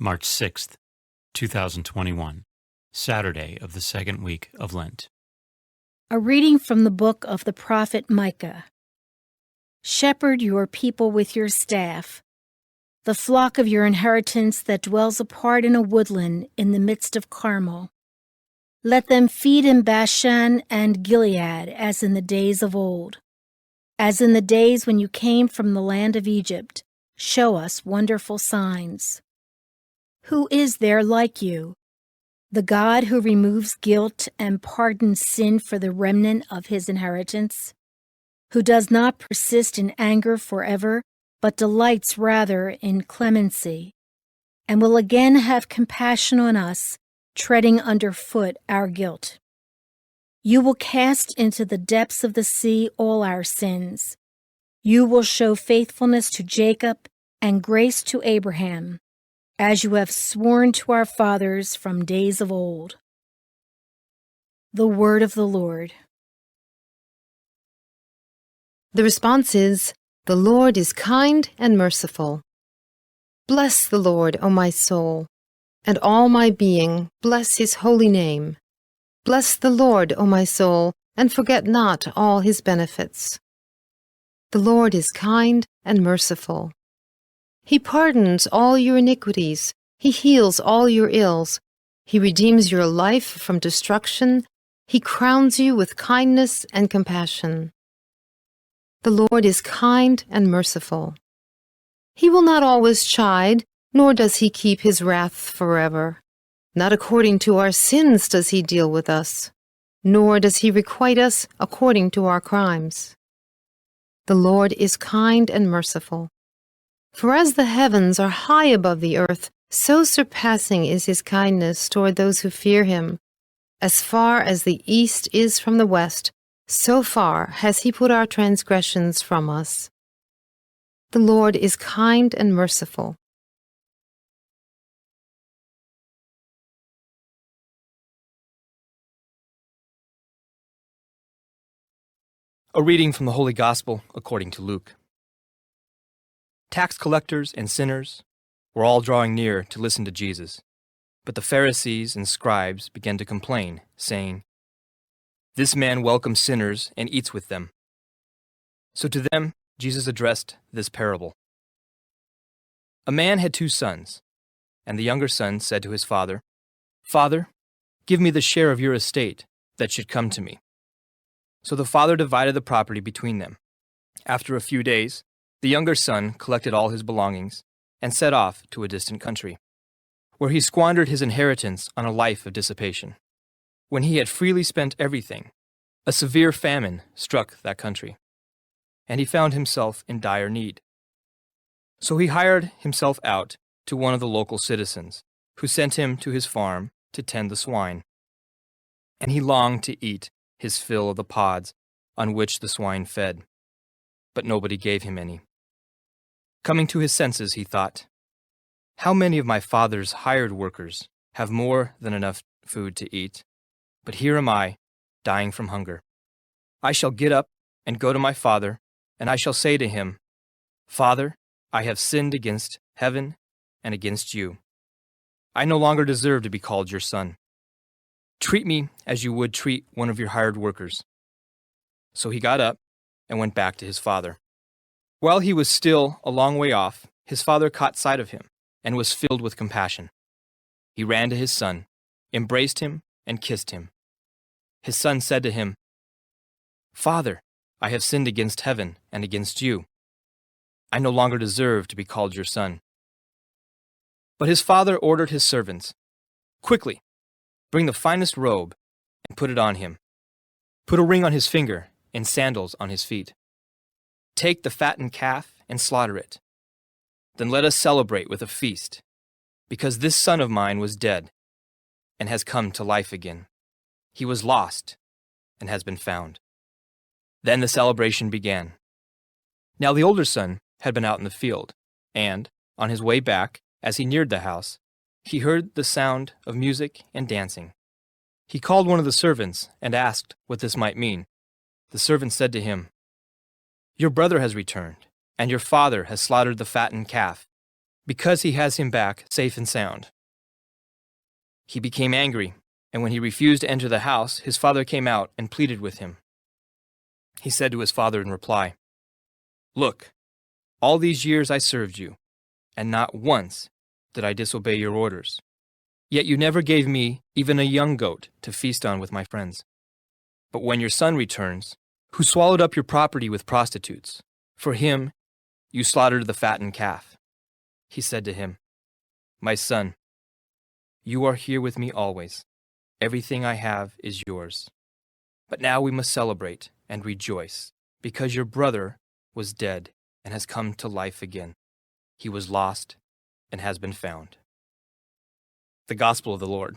March 6th, 2021, Saturday of the second week of Lent. A reading from the book of the prophet Micah. Shepherd your people with your staff, the flock of your inheritance that dwells apart in a woodland in the midst of Carmel. Let them feed in Bashan and Gilead as in the days of old. As in the days when you came from the land of Egypt, show us wonderful signs. Who is there like you, the God who removes guilt and pardons sin for the remnant of his inheritance, who does not persist in anger forever, but delights rather in clemency, and will again have compassion on us, treading underfoot our guilt? You will cast into the depths of the sea all our sins. You will show faithfulness to Jacob and grace to Abraham, as you have sworn to our fathers from days of old. The word of the Lord. The response is, "The Lord is kind and merciful." Bless the Lord, O my soul, and all my being, bless his holy name. Bless the Lord, O my soul, and forget not all his benefits. The Lord is kind and merciful. He pardons all your iniquities. He heals all your ills. He redeems your life from destruction. He crowns you with kindness and compassion. The Lord is kind and merciful. He will not always chide, nor does he keep his wrath forever. Not according to our sins does he deal with us, nor does he requite us according to our crimes. The Lord is kind and merciful. For as the heavens are high above the earth, so surpassing is his kindness toward those who fear him. As far as the east is from the west, so far has he put our transgressions from us. The Lord is kind and merciful. A reading from the Holy Gospel according to Luke. Tax collectors and sinners were all drawing near to listen to Jesus, but the Pharisees and scribes began to complain, saying, "This man welcomes sinners and eats with them." So to them Jesus addressed this parable. A man had 2 sons, and the younger son said to his father, "Father, give me the share of your estate that should come to me." So the father divided the property between them. After a few days, the younger son collected all his belongings and set off to a distant country, where he squandered his inheritance on a life of dissipation. When he had freely spent everything, a severe famine struck that country, and he found himself in dire need. So he hired himself out to one of the local citizens, who sent him to his farm to tend the swine. And he longed to eat his fill of the pods on which the swine fed, but nobody gave him any. Coming to his senses, he thought, "How many of my father's hired workers have more than enough food to eat, but here am I, dying from hunger. I shall get up and go to my father, and I shall say to him, 'Father, I have sinned against heaven and against you. I no longer deserve to be called your son. Treat me as you would treat one of your hired workers.' So he got up and went back to his father. While he was still a long way off, his father caught sight of him and was filled with compassion. He ran to his son, embraced him, and kissed him. His son said to him, 'Father, I have sinned against heaven and against you. I no longer deserve to be called your son.' But his father ordered his servants, 'Quickly, bring the finest robe and put it on him. Put a ring on his finger and sandals on his feet. Take the fattened calf and slaughter it. Then let us celebrate with a feast, because this son of mine was dead and has come to life again. He was lost and has been found.' Then the celebration began. Now the older son had been out in the field, and, on his way back, as he neared the house, he heard the sound of music and dancing. He called one of the servants and asked what this might mean. The servant said to him, 'Your brother has returned, and your father has slaughtered the fattened calf, because he has him back safe and sound." He became angry, and when he refused to enter the house, his father came out and pleaded with him. He said to his father in reply, "Look, all these years I served you, and not once did I disobey your orders. Yet you never gave me even a young goat to feast on with my friends. But when your son returns, who swallowed up your property with prostitutes, for him you slaughtered the fattened calf." He said to him, "My son, you are here with me always. Everything I have is yours. But now we must celebrate and rejoice, because your brother was dead and has come to life again. He was lost and has been found." The Gospel of the Lord.